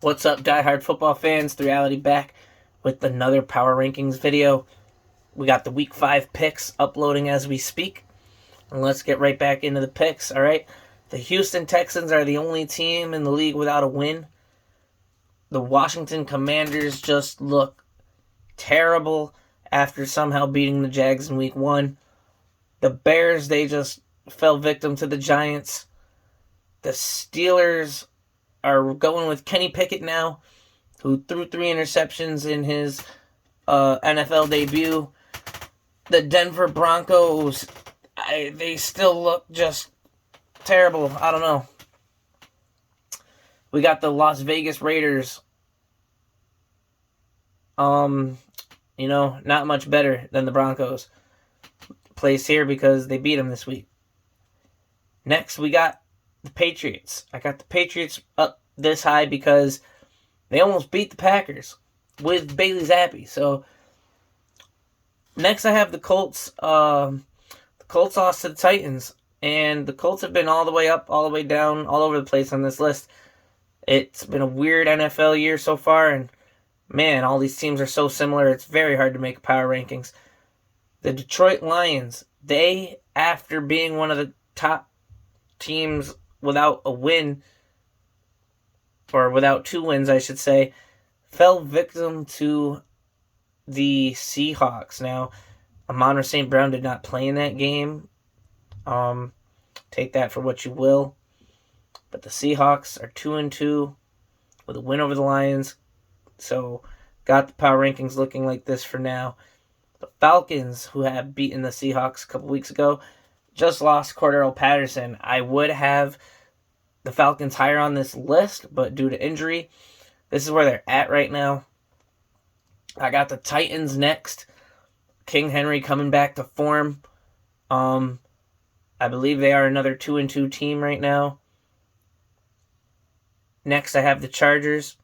What's up, diehard football fans? The Reality back with another Power Rankings video. We got the Week 5 picks uploading as we speak. And let's get right back into the picks, all right? The Houston Texans are the only team in the league without a win. The Washington Commanders just look terrible after somehow beating the Jags in Week 1. The Bears, they just fell victim to the Giants. The Steelers are going with Kenny Pickett now, who threw 3 interceptions in his NFL debut. The Denver Broncos, they still look just terrible. I don't know. We got the Las Vegas Raiders. Not much better than the Broncos. Place here because they beat them this week. Next, we got the Patriots. I got the Patriots up this high because they almost beat the Packers with Bailey Zappi. So, next I have the Colts. The Colts lost to the Titans. And the Colts have been all the way up, all the way down, all over the place on this list. It's been a weird NFL year so far. And, man, all these teams are so similar. It's very hard to make power rankings. The Detroit Lions, they, after being one of the top teams without a win, or without 2 wins, I should say, fell victim to the Seahawks. Now, Amon-Ra St. Brown did not play in that game. Take that for what you will. But the Seahawks are 2-2 with a win over the Lions. So, got the power rankings looking like this for now. The Falcons, who have beaten the Seahawks a couple weeks ago, just lost Cordarrelle Patterson. I would have the Falcons higher on this list, but due to injury, this is where they're at right now. I got the Titans next. King Henry coming back to form. I believe they are another 2-2 team right now. Next, I have the Chargers.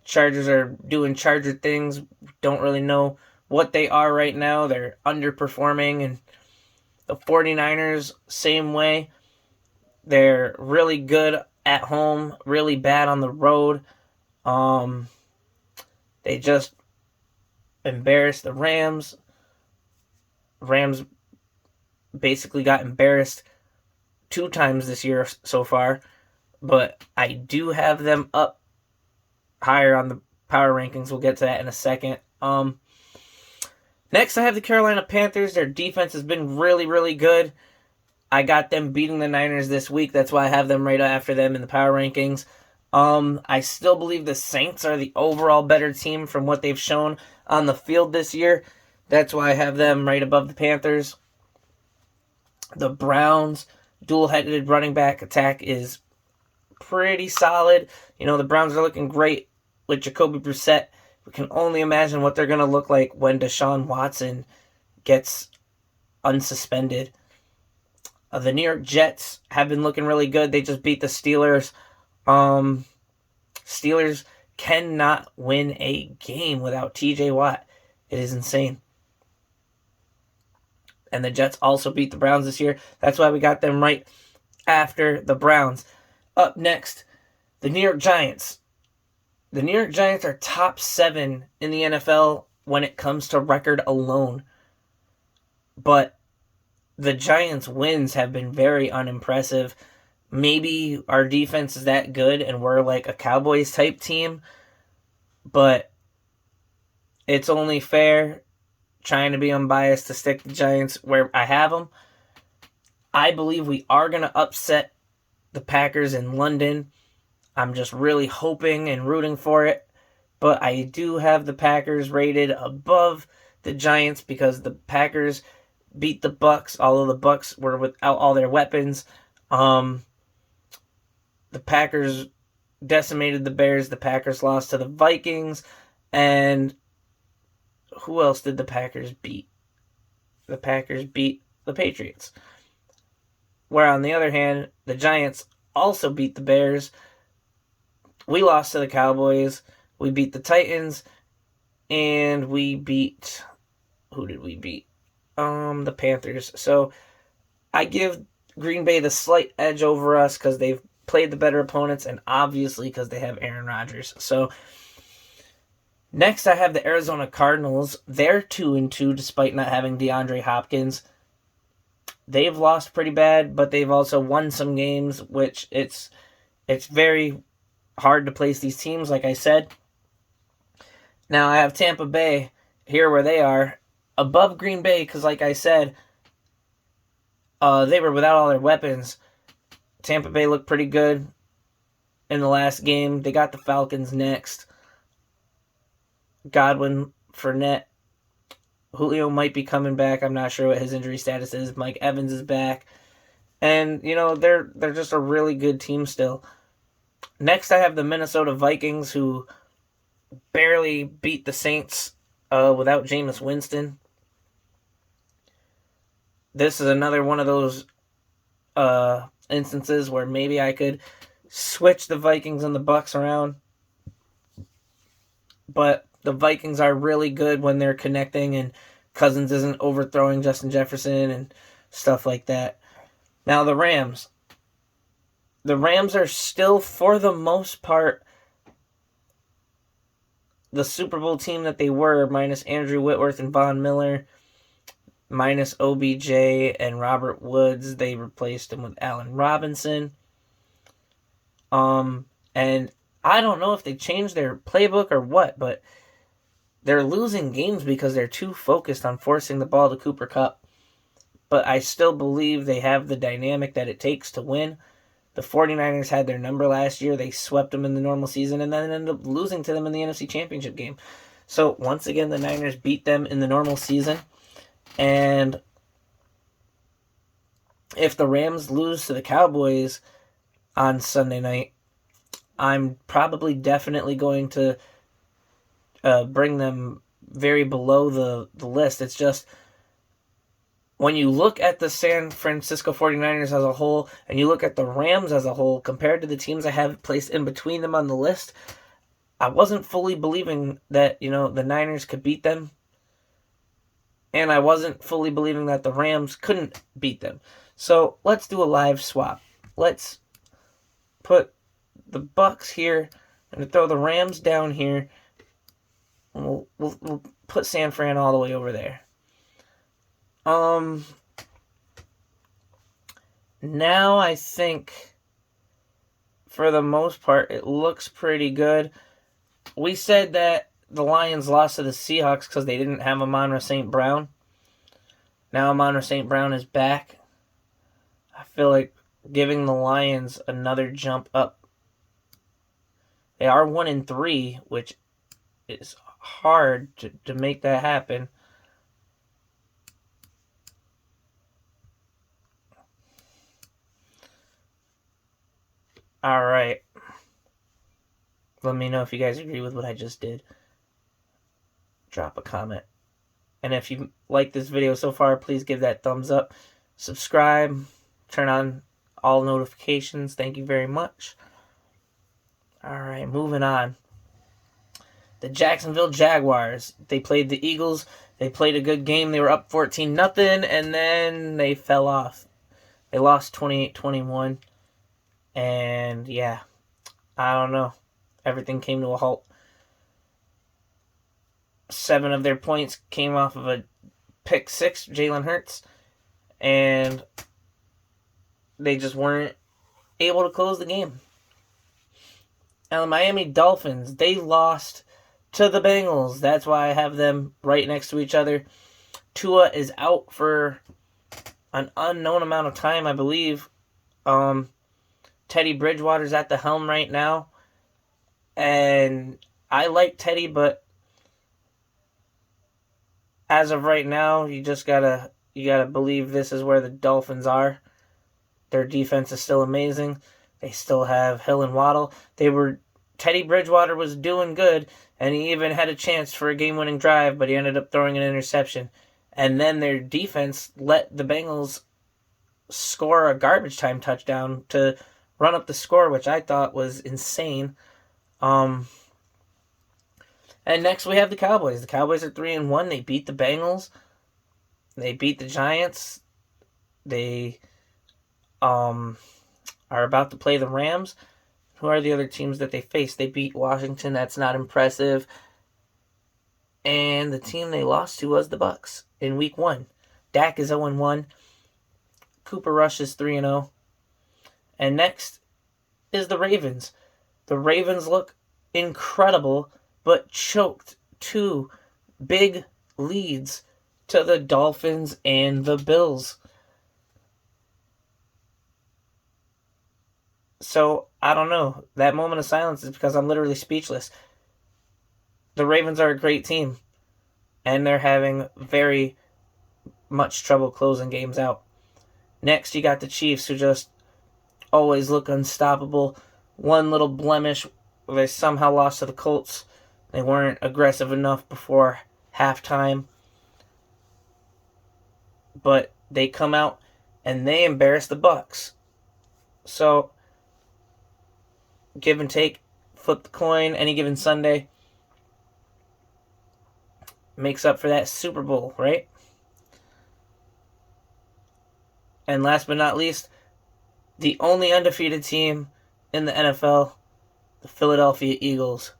Chargers are doing Charger things. Don't really know what they are right now. They're underperforming. And the 49ers, same way. They're really good at home, really bad on the road. They just embarrassed the Rams. Rams basically got embarrassed 2 times this year so far. But I do have them up higher on the power rankings. We'll get to that in a second. Next, I have the Carolina Panthers. Their defense has been really, really good. I got them beating the Niners this week. That's why I have them right after them in the power rankings. I still believe the Saints are the overall better team from what they've shown on the field this year. That's why I have them right above the Panthers. The Browns' dual-headed running back attack is pretty solid. The Browns are looking great with Jacoby Brissett. We can only imagine what they're going to look like when Deshaun Watson gets unsuspended. The New York Jets have been looking really good. They just beat the Steelers. Steelers cannot win a game without TJ Watt. It is insane. And the Jets also beat the Browns this year. That's why we got them right after the Browns. Up next, the New York Giants. The New York Giants are top 7 in the NFL when it comes to record alone. But the Giants' wins have been very unimpressive. Maybe our defense is that good and we're like a Cowboys type team. But it's only fair, trying to be unbiased, to stick the Giants where I have them. I believe we are going to upset the Packers in London. I'm just really hoping and rooting for it. But I do have the Packers rated above the Giants because the Packers beat the Bucs, although the Bucs were without all their weapons. The Packers decimated the Bears. The Packers lost to the Vikings. And who else did the Packers beat? The Packers beat the Patriots. Where, on the other hand, the Giants also beat the Bears. We lost to the Cowboys. We beat the Titans. And we beat... Who did we beat? The Panthers. So I give Green Bay the slight edge over us because they've played the better opponents, and obviously because they have Aaron Rodgers. So next I have the Arizona Cardinals. They're 2-2 despite not having DeAndre Hopkins. They've lost pretty bad, but they've also won some games, which it's very hard to place these teams, like I said. Now I have Tampa Bay here where they are above Green Bay because, like I said, they were without all their weapons. Tampa Bay looked pretty good in the last game. They got the Falcons next. Godwin, Fournette, Julio might be coming back. I'm not sure what his injury status is. Mike Evans is back. And, they're just a really good team still. Next, I have the Minnesota Vikings, who barely beat the Saints without Jameis Winston. This is another one of those instances where maybe I could switch the Vikings and the Bucs around. But the Vikings are really good when they're connecting and Cousins isn't overthrowing Justin Jefferson and stuff like that. Now the Rams. The Rams are still, for the most part, the Super Bowl team that they were, minus Andrew Whitworth and Von Miller, minus OBJ and Robert Woods. They replaced him with Allen Robinson. And I don't know if they changed their playbook or what, but they're losing games because they're too focused on forcing the ball to Cooper Kupp. But I still believe they have the dynamic that it takes to win. The 49ers had their number last year. They swept them in the normal season and then ended up losing to them in the NFC Championship game. So, once again, the Niners beat them in the normal season. And if the Rams lose to the Cowboys on Sunday night, I'm probably definitely going to bring them very below the list. It's just, when you look at the San Francisco 49ers as a whole, and you look at the Rams as a whole, compared to the teams I have placed in between them on the list, I wasn't fully believing that, the Niners could beat them. And I wasn't fully believing that the Rams couldn't beat them. So let's do a live swap. Let's put the Bucs here. I'm going to throw the Rams down here. And we'll put San Fran all the way over there. Now I think, for the most part, it looks pretty good. We said that the Lions lost to the Seahawks because they didn't have Amon-Ra St. Brown. Now Amon-Ra St. Brown is back. I feel like giving the Lions another jump up. They are 1-3, which is hard to make that happen. All right. Let me know if you guys agree with what I just did. Drop a comment. And if you like this video so far, please give that thumbs up. Subscribe. Turn on all notifications. Thank you very much. All right, moving on. The Jacksonville Jaguars. They played the Eagles. They played a good game. They were up 14-0, and then they fell off. They lost 28-21. And, yeah, I don't know. Everything came to a halt. 7 of their points came off of a pick 6, Jalen Hurts. And they just weren't able to close the game. Now, the Miami Dolphins, they lost to the Bengals. That's why I have them right next to each other. Tua is out for an unknown amount of time, I believe. Teddy Bridgewater's at the helm right now. And I like Teddy, but as of right now, you gotta believe this is where the Dolphins are. Their defense is still amazing. They still have Hill and Waddle. Teddy Bridgewater was doing good, and he even had a chance for a game-winning drive, but he ended up throwing an interception. And then their defense let the Bengals score a garbage time touchdown to run up the score, which I thought was insane. And next we have the Cowboys. The Cowboys are 3-1. They beat the Bengals. They beat the Giants. They are about to play the Rams. Who are the other teams that they face? They beat Washington. That's not impressive. And the team they lost to was the Bucs in week 1. Dak is 0-1. Cooper Rush is 3-0. And next is the Ravens. The Ravens look incredible, but choked 2 big leads to the Dolphins and the Bills. So, I don't know. That moment of silence is because I'm literally speechless. The Ravens are a great team, and they're having very much trouble closing games out. Next, you got the Chiefs, who just always look unstoppable. One little blemish, they somehow lost to the Colts. They weren't aggressive enough before halftime. But they come out and they embarrass the Bucs. So, give and take, flip the coin any given Sunday. Makes up for that Super Bowl, right? And last but not least, the only undefeated team in the NFL, the Philadelphia Eagles.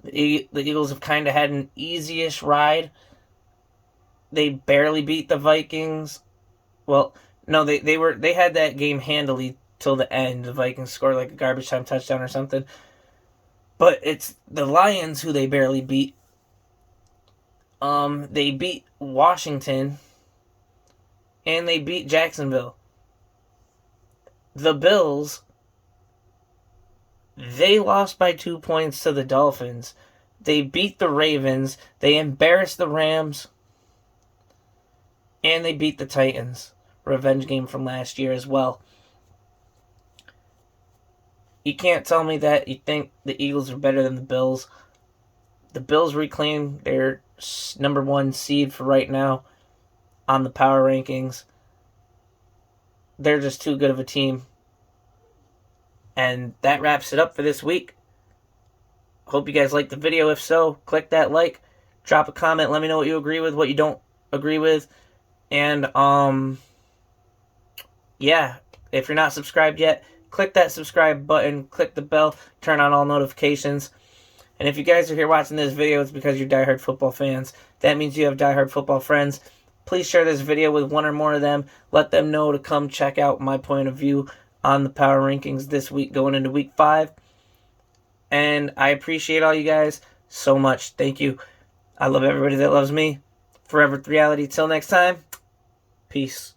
The Eagles have kind of had an easy-ish ride. They barely beat the Vikings. Well, no, they had that game handily till the end. The Vikings scored like a garbage time touchdown or something. But it's the Lions who they barely beat. They beat Washington. And they beat Jacksonville. The Bills, they lost by 2 points to the Dolphins. They beat the Ravens. They embarrassed the Rams. And they beat the Titans. Revenge game from last year as well. You can't tell me that you think the Eagles are better than the Bills. The Bills reclaim their number 1 seed for right now on the power rankings. They're just too good of a team. And that wraps it up for this week. Hope you guys liked the video. If so, click that like. Drop a comment. Let me know what you agree with, what you don't agree with. And, yeah. If you're not subscribed yet, click that subscribe button. Click the bell. Turn on all notifications. And if you guys are here watching this video, it's because you're diehard football fans. That means you have diehard football friends. Please share this video with one or more of them. Let them know to come check out my point of view on the power rankings this week going into week 5. And I appreciate all you guys so much. Thank you. I love everybody that loves me. Forever Reality. Till next time. Peace.